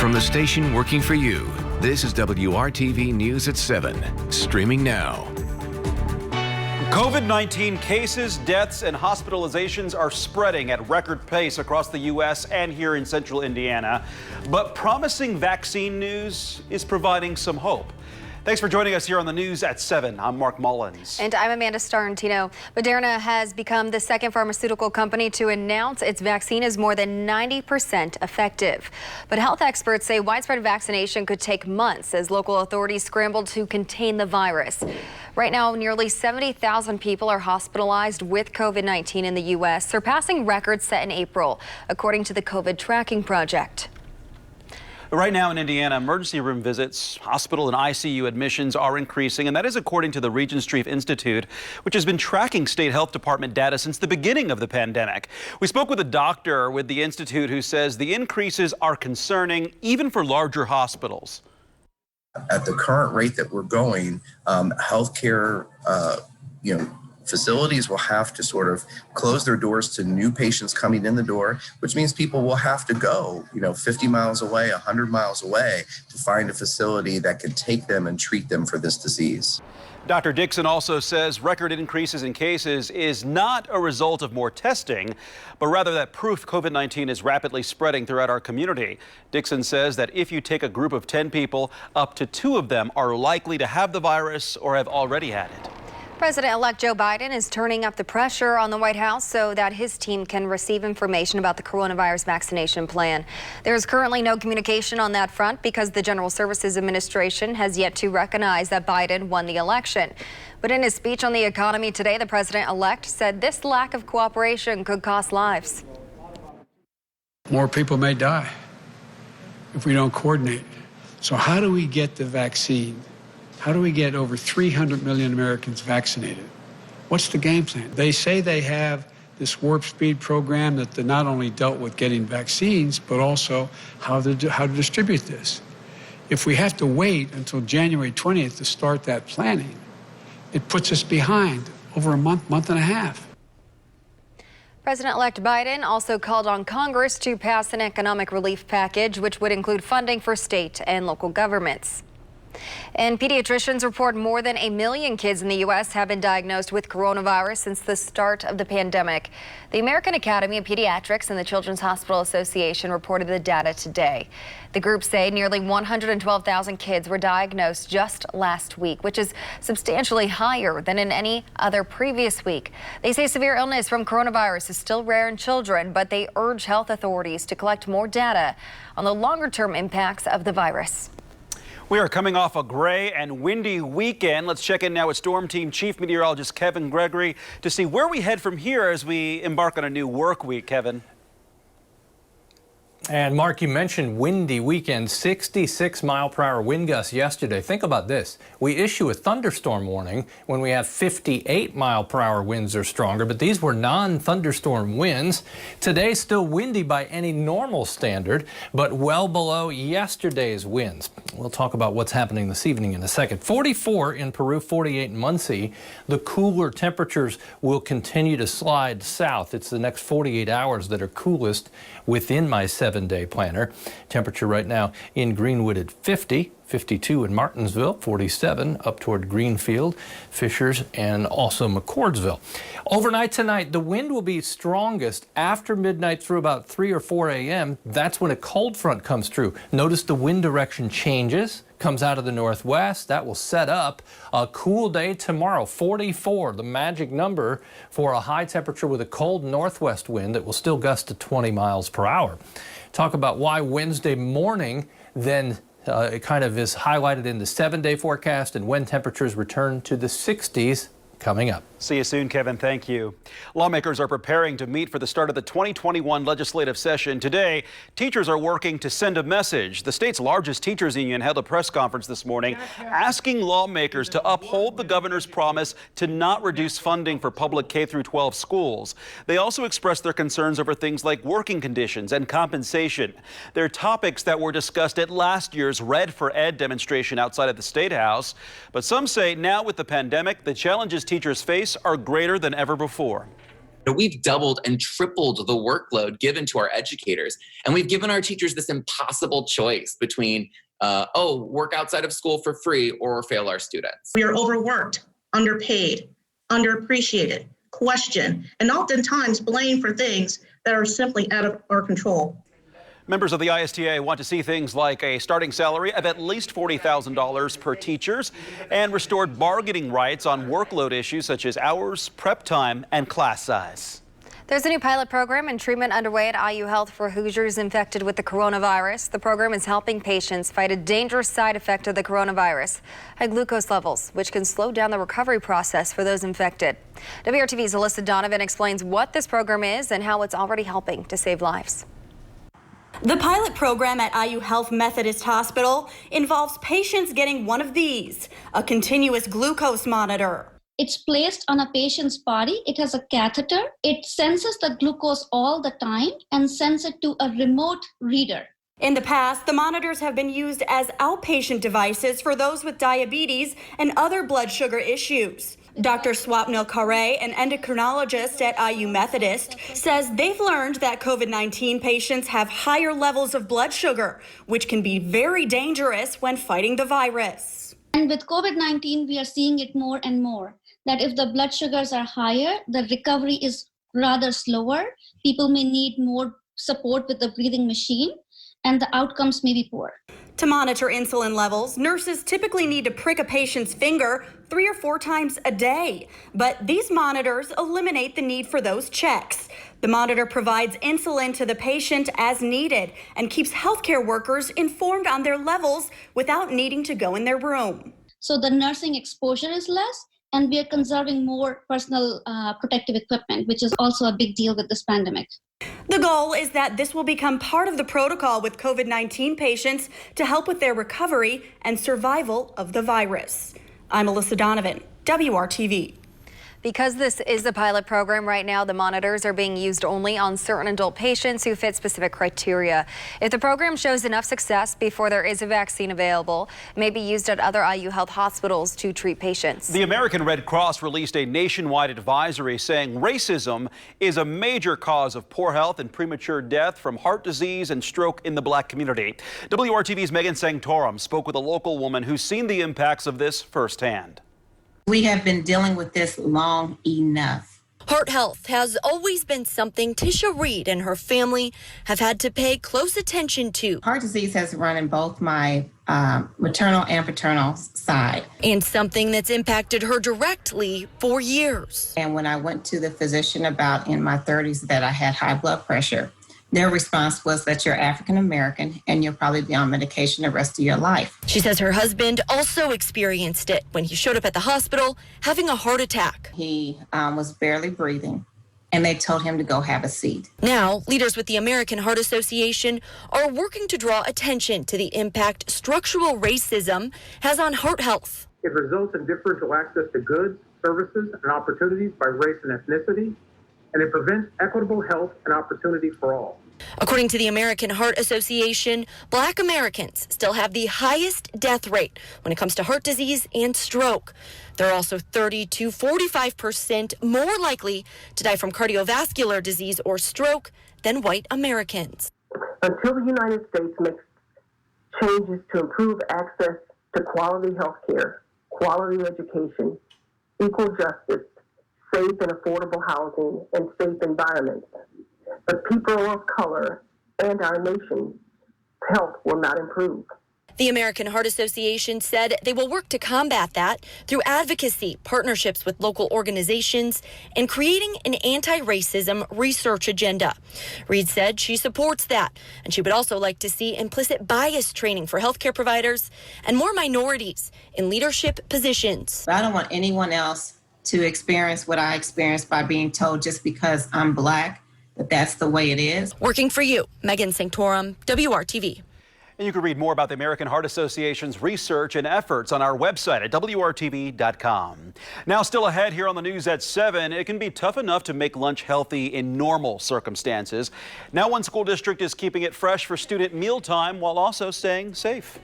From the station working for you, this is WRTV News at 7, streaming now. COVID-19 cases, deaths, and hospitalizations are spreading at record pace across the U.S. and here in central Indiana. But promising vaccine news is providing some hope. Thanks for joining us here on the News at 7. I'm Mark Mullins. And I'm Amanda Starantino. Moderna has become the second pharmaceutical company to announce its vaccine is more than 90% effective. But health experts say widespread vaccination could take months as local authorities scramble to contain the virus. Right now, nearly 70,000 people are hospitalized with COVID-19 in the U.S., surpassing records set in April, according to the COVID Tracking Project. Right now in Indiana, emergency room visits, hospital and ICU admissions are increasing, and that is according to the Regent Street Institute, which has been tracking state health department data since the beginning of the pandemic. We spoke with a doctor with the Institute who says the increases are concerning even for larger hospitals. At the current rate that we're going, healthcare, facilities will have to sort of close their doors to new patients coming in the door, which means people will have to go, 50 miles away, 100 miles away to find a facility that can take them and treat them for this disease. Dr. Dixon also says record increases in cases is not a result of more testing, but rather that proof COVID-19 is rapidly spreading throughout our community. Dixon says that if you take a group of 10 people, up to 2 of them are likely to have the virus or have already had it. President-elect Joe Biden is turning up the pressure on the White House so that his team can receive information about the coronavirus vaccination plan. There is currently no communication on that front because the General Services Administration has yet to recognize that Biden won the election. But in his speech on the economy today, the president-elect said this lack of cooperation could cost lives. More people may die if we don't coordinate. So how do we get the vaccine? How do we get over 300 million Americans vaccinated? What's the game plan? They say they have this warp speed program that not only dealt with getting vaccines, but also how to distribute this. If we have to wait until January 20th to start that planning, it puts us behind over a month and a half. President-elect Biden also called on Congress to pass an economic relief package, which would include funding for state and local governments. And pediatricians report more than 1 million kids in the U.S. have been diagnosed with coronavirus since the start of the pandemic. The American Academy of Pediatrics and the Children's Hospital Association reported the data today. The groups say nearly 112,000 kids were diagnosed just last week, which is substantially higher than in any other previous week. They say severe illness from coronavirus is still rare in children, but they urge health authorities to collect more data on the longer-term impacts of the virus. We are coming off a gray and windy weekend. Let's check in now with Storm Team Chief Meteorologist Kevin Gregory to see where we head from here as we embark on a new work week. Kevin. And Mark, you mentioned windy weekend, 66-mile-per-hour wind gusts yesterday. Think about this. We issue a thunderstorm warning when we have 58-mile-per-hour winds or stronger, but these were non-thunderstorm winds. Today, still windy by any normal standard, but well below yesterday's winds. We'll talk about what's happening this evening in a second. 44 in Peru, 48 in Muncie. The cooler temperatures will continue to slide south. It's the next 48 hours that are coolest within my 7-day planner. Temperature right now in Greenwood at 50, 52 in Martinsville, 47 up toward Greenfield, Fishers, and also McCordsville. Overnight tonight, the wind will be strongest after midnight through about 3 or 4 a.m. That's when a cold front comes through. Notice the wind direction changes, comes out of the northwest. That will set up a cool day tomorrow. 44, the magic number for a high temperature with a cold northwest wind that will still gust to 20 miles per hour. Talk about why Wednesday morning then it kind of is highlighted in the 7-day forecast and when temperatures return to the 60s coming up. See you soon, Kevin. Thank you. Lawmakers are preparing to meet for the start of the 2021 legislative session. Today, teachers are working to send a message. The state's largest teachers union held a press conference this morning asking lawmakers to uphold the governor's promise to not reduce funding for public K-12 schools. They also expressed their concerns over things like working conditions and compensation. They're topics that were discussed at last year's Red for Ed demonstration outside of the State House. But some say now with the pandemic, the challenges teachers face are greater than ever before. We've doubled and tripled the workload given to our educators. And we've given our teachers this impossible choice between, work outside of school for free or fail our students. We are overworked, underpaid, underappreciated, questioned, and oftentimes blamed for things that are simply out of our control. Members of the ISTA want to see things like a starting salary of at least $40,000 per teachers and restored bargaining rights on workload issues such as hours, prep time, and class size. There's a new pilot program and treatment underway at IU Health for Hoosiers infected with the coronavirus. The program is helping patients fight a dangerous side effect of the coronavirus, high glucose levels, which can slow down the recovery process for those infected. WRTV's Alyssa Donovan explains what this program is and how it's already helping to save lives. The pilot program at IU Health Methodist Hospital involves patients getting one of these, a continuous glucose monitor. It's placed on a patient's body. It has a catheter. It senses the glucose all the time and sends it to a remote reader. In the past, the monitors have been used as outpatient devices for those with diabetes and other blood sugar issues. Dr. Swapnil Khare, an endocrinologist at IU Methodist, says they've learned that COVID-19 patients have higher levels of blood sugar, which can be very dangerous when fighting the virus. And with COVID-19, we are seeing it more and more, that if the blood sugars are higher, the recovery is rather slower. People may need more support with the breathing machine, and the outcomes may be poor. To monitor insulin levels, nurses typically need to prick a patient's finger 3 or 4 times a day. But these monitors eliminate the need for those checks. The monitor provides insulin to the patient as needed and keeps healthcare workers informed on their levels without needing to go in their room. So the nursing exposure is less, and we are conserving more personal protective equipment, which is also a big deal with this pandemic. The goal is that this will become part of the protocol with COVID-19 patients to help with their recovery and survival of the virus. I'm Alyssa Donovan, WRTV. Because this is a pilot program right now, the monitors are being used only on certain adult patients who fit specific criteria. If the program shows enough success before there is a vaccine available, it may be used at other IU Health hospitals to treat patients. The American Red Cross released a nationwide advisory saying racism is a major cause of poor health and premature death from heart disease and stroke in the black community. WRTV's Megan Sanctorum spoke with a local woman who's seen the impacts of this firsthand. We have been dealing with this long enough. Heart health has always been something Tisha Reed and her family have had to pay close attention to. Heart disease has run in both my maternal and paternal side. And something that's impacted her directly for years. And when I went to the physician about in my 30s that I had high blood pressure, their response was that you're African American and you'll probably be on medication the rest of your life. She says her husband also experienced it when he showed up at the hospital having a heart attack. He was barely breathing, and they told him to go have a seat. Now, leaders with the American Heart Association are working to draw attention to the impact structural racism has on heart health. It results in differential access to goods, services, and opportunities by race and ethnicity, and it prevents equitable health and opportunity for all. According to the American Heart Association, Black Americans still have the highest death rate when it comes to heart disease and stroke. They're also 30 to 45% more likely to die from cardiovascular disease or stroke than white Americans. Until the United States makes changes to improve access to quality health care, quality education, equal justice, safe and affordable housing, and safe environments, the people of color and our nation's health will not improve. The American Heart Association said they will work to combat that through advocacy, partnerships with local organizations, and creating an anti-racism research agenda. Reed said she supports that, and she would also like to see implicit bias training for healthcare providers and more minorities in leadership positions. I don't want anyone else to experience what I experienced by being told just because I'm Black that that's the way it is. Working for you, Megan Sanctorum, WRTV. And you can read more about the American Heart Association's research and efforts on our website at WRTV.com. Now, still ahead here on the news at 7, it can be tough enough to make lunch healthy in normal circumstances. Now, one school district is keeping it fresh for student mealtime while also staying safe.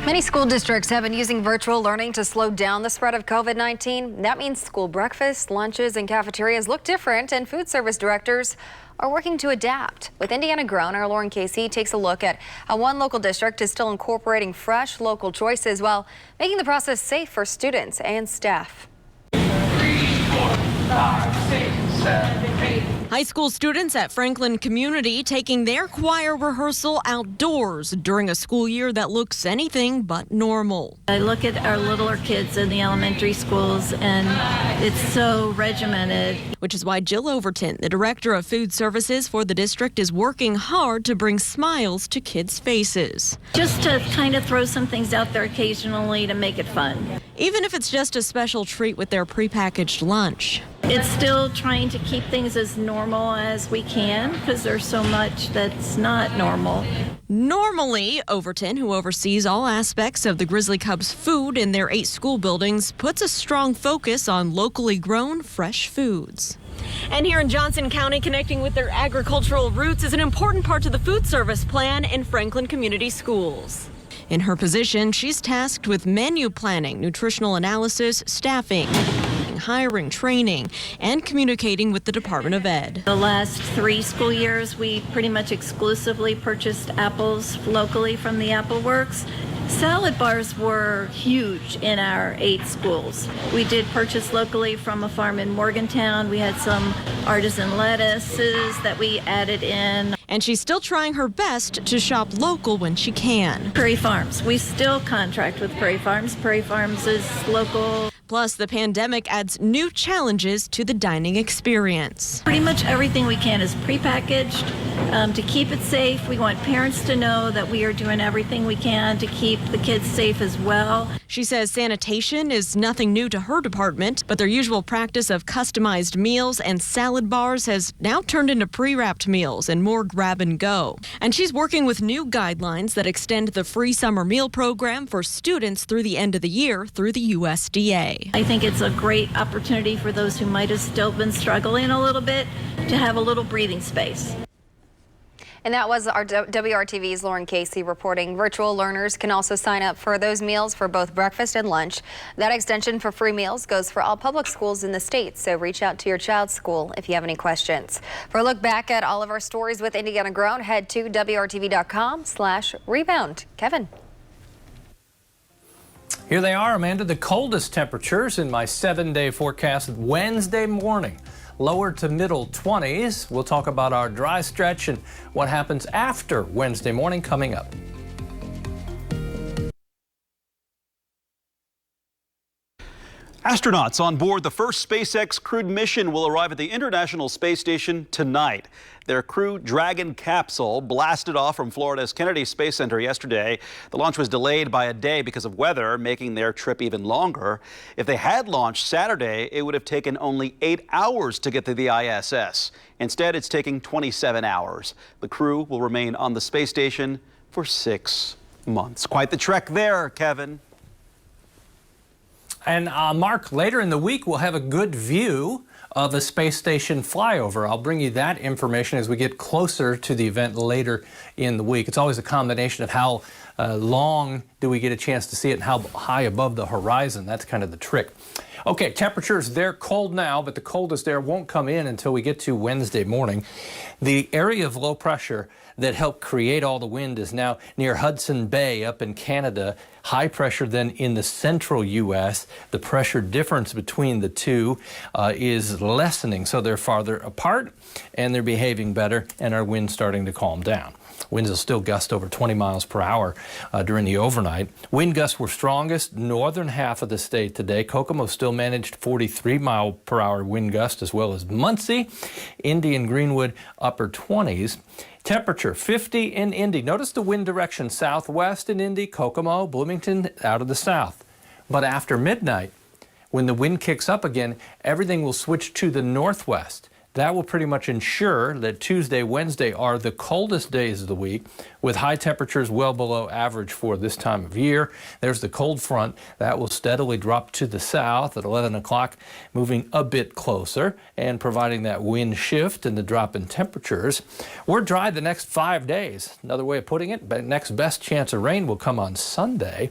Many school districts have been using virtual learning to slow down the spread of COVID-19. That means school breakfasts, lunches, and cafeterias look different, and food service directors are working to adapt. With Indiana Grown, our Lauren Casey takes a look at how one local district is still incorporating fresh local choices while making the process safe for students and staff. 3, 4, 5, 6, 7, 8. High school students at Franklin Community taking their choir rehearsal outdoors during a school year that looks anything but normal. I look at our littler kids in the elementary schools and it's so regimented. Which is why Jill Overton, the director of food services for the district, is working hard to bring smiles to kids' faces. Just to kind of throw some things out there occasionally to make it fun. Even if it's just a special treat with their prepackaged lunch. It's still trying to keep things as normal as we can because there's so much that's not normal. Normally, Overton, who oversees all aspects of the Grizzly Cubs' food in their 8 school buildings, puts a strong focus on locally grown fresh foods. And here in Johnson County, connecting with their agricultural roots is an important part to the food service plan in Franklin Community Schools. In her position, she's tasked with menu planning, nutritional analysis, staffing, hiring, training, and communicating with the Department of Ed. The last 3 school years, we pretty much exclusively purchased apples locally from the Apple Works. Salad bars were huge in our 8 schools. We did purchase locally from a farm in Morgantown. We had some artisan lettuces that we added in. And she's still trying her best to shop local when she can. Prairie Farms. We still contract with Prairie Farms. Prairie Farms is local. Plus, the pandemic adds new challenges to the dining experience. Pretty much everything we can is prepackaged to keep it safe. We want parents to know that we are doing everything we can to keep the kids safe as well. She says sanitation is nothing new to her department, but their usual practice of customized meals and salad bars has now turned into pre-wrapped meals and more grab and go. And she's working with new guidelines that extend the free summer meal program for students through the end of the year through the USDA. I think it's a great opportunity for those who might have still been struggling a little bit to have a little breathing space. And that was our WRTV's Lauren Casey reporting. Virtual learners can also sign up for those meals for both breakfast and lunch. That extension for free meals goes for all public schools in the state, so reach out to your child's school if you have any questions. For a look back at all of our stories with Indiana Grown, head to WRTV.com/rebound. Kevin. Here they are, Amanda, the coldest temperatures in my 7-day forecast Wednesday morning. Lower to middle 20s. We'll talk about our dry stretch and what happens after Wednesday morning coming up. Astronauts on board the first SpaceX crewed mission will arrive at the International Space Station tonight. Their Crew Dragon capsule blasted off from Florida's Kennedy Space Center yesterday. The launch was delayed by a day because of weather, making their trip even longer. If they had launched Saturday, it would have taken only 8 hours to get to the ISS. Instead, it's taking 27 hours. The crew will remain on the space station for 6 months. Quite the trek there, Kevin. And Mark, later in the week, we'll have a good view of the space station flyover. I'll bring you that information as we get closer to the event later in the week. It's always a combination of how long do we get a chance to see it and how high above the horizon. That's kind of the trick. Okay, temperatures, they're cold now, but the coldest air won't come in until we get to Wednesday morning. The area of low pressure that helped create all the wind is now near Hudson Bay up in Canada. High pressure then in the central U.S. The pressure difference between the two is lessening, so they're farther apart and they're behaving better, and our wind's starting to calm down. Winds will still gust over 20 miles per hour during the overnight. Wind gusts were strongest northern half of the state today. Kokomo still managed 43 mile per hour wind gust, as well as Muncie. Indy and Greenwood upper 20s. Temperature 50 in Indy. Notice the wind direction southwest in Indy, Kokomo, Bloomington out of the south. But after midnight, when the wind kicks up again, everything will switch to the northwest. That will pretty much ensure that Tuesday, Wednesday are the coldest days of the week, with high temperatures well below average for this time of year. There's the cold front. That will steadily drop to the south at 11 o'clock, moving a bit closer and providing that wind shift and the drop in temperatures. We're dry the next 5 days. Another way of putting it, but next best chance of rain will come on Sunday.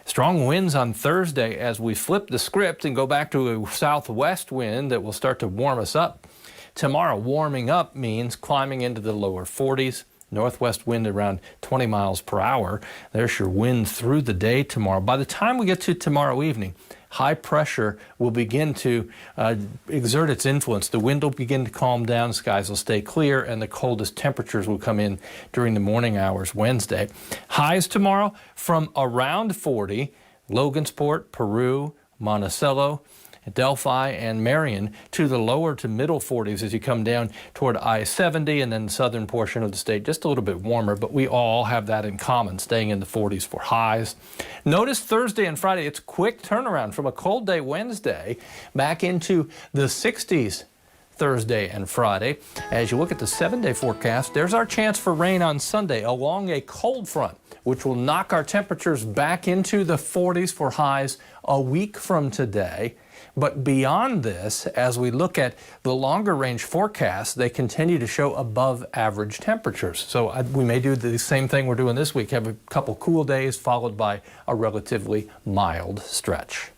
Strong winds on Thursday as we flip the script and go back to a southwest wind that will start to warm us up. Tomorrow, warming up means climbing into the lower 40s. Northwest wind around 20 miles per hour. There's your wind through the day tomorrow. By the time we get to tomorrow evening, high pressure will begin to exert its influence. The wind will begin to calm down, skies will stay clear, and the coldest temperatures will come in during the morning hours Wednesday. Highs tomorrow from around 40, Logansport, Peru, Monticello, Delphi and Marion, to the lower to middle 40s as you come down toward I-70 and then the southern portion of the state, just a little bit warmer, but we all have that in common, staying in the 40s for highs. Notice Thursday and Friday, it's quick turnaround from a cold day Wednesday back into the 60s Thursday and Friday. As you look at the 7-day forecast, there's our chance for rain on Sunday along a cold front, which will knock our temperatures back into the 40s for highs a week from today. But beyond this, as we look at the longer range forecasts, they continue to show above average temperatures. So we may do the same thing we're doing this week, have a couple cool days followed by a relatively mild stretch.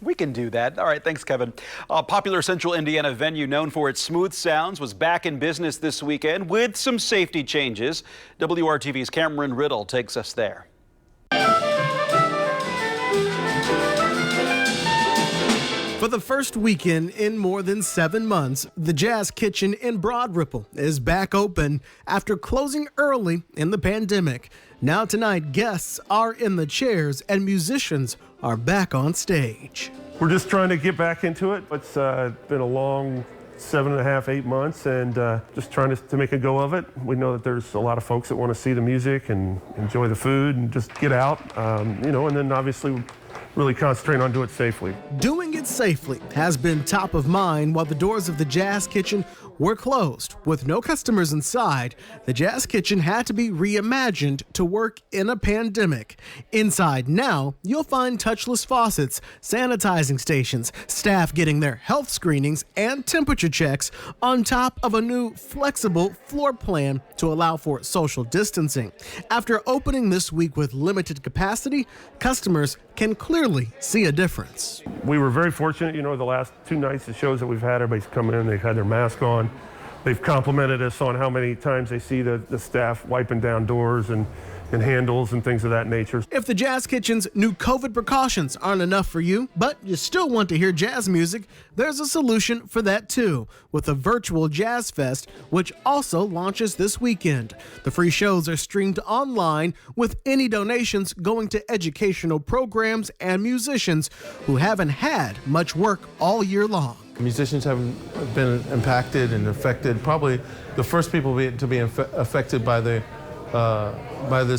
We can do that. All right, thanks, Kevin. A popular central Indiana venue known for its smooth sounds was back in business this weekend with some safety changes. WRTV's Cameron Riddle takes us there. For the first weekend in more than 7 months, the Jazz Kitchen in Broad Ripple is back open after closing early in the pandemic. Now tonight, guests are in the chairs and musicians are back on stage. We're just trying to get back into it. It's been a long 7.5, 8 months, and just trying to make a go of it. We know that there's a lot of folks that want to see the music and enjoy the food and just get out, and then obviously really concentrating on doing it safely. Doing it safely has been top of mind while the doors of the Jazz Kitchen were closed. With no customers inside, the Jazz Kitchen had to be reimagined to work in a pandemic. Inside now, you'll find touchless faucets, sanitizing stations, staff getting their health screenings and temperature checks on top of a new flexible floor plan to allow for social distancing. After opening this week with limited capacity, customers can clearly see a difference. We were very fortunate, the last 2 nights of shows that we've had, everybody's coming in, they've had their mask on. They've complimented us on how many times they see the staff wiping down doors and handles and things of that nature. If the Jazz Kitchen's new COVID precautions aren't enough for you, but you still want to hear jazz music, there's a solution for that too, with a virtual Jazz Fest, which also launches this weekend. The free shows are streamed online, with any donations going to educational programs and musicians who haven't had much work all year long. Musicians have been impacted and affected, probably the first people to be affected by this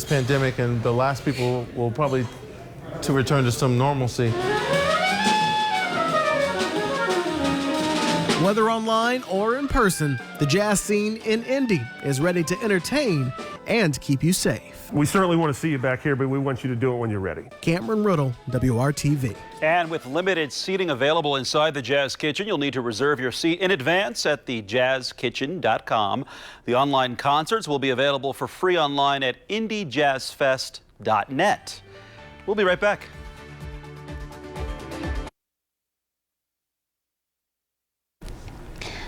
pandemic, and the last people will probably to return to some normalcy. Whether online or in person, the jazz scene in Indy is ready to entertain and keep you safe. We certainly want to see you back here, but we want you to do it when you're ready. Cameron Riddle, WRTV. And with limited seating available inside the Jazz Kitchen, you'll need to reserve your seat in advance at thejazzkitchen.com. The online concerts will be available for free online at indyjazzfest.net. We'll be right back.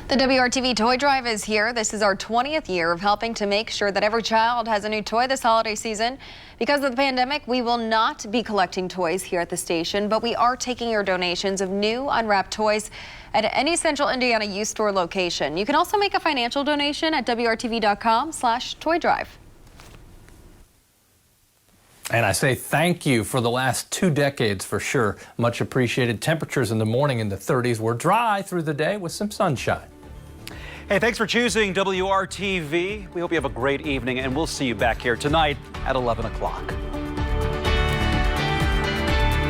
The WRTV Toy Drive is here. This is our 20th year of helping to make sure that every child has a new toy this holiday season. Because of the pandemic, we will not be collecting toys here at the station, but we are taking your donations of new unwrapped toys at any Central Indiana youth store location. You can also make a financial donation at WRTV.com/Toy Drive. And I say thank you for the last 2 decades for sure. Much appreciated. Temperatures in the morning in the 30s. We're dry through the day with some sunshine. Hey, thanks for choosing WRTV. We hope you have a great evening, and we'll see you back here tonight at 11 o'clock.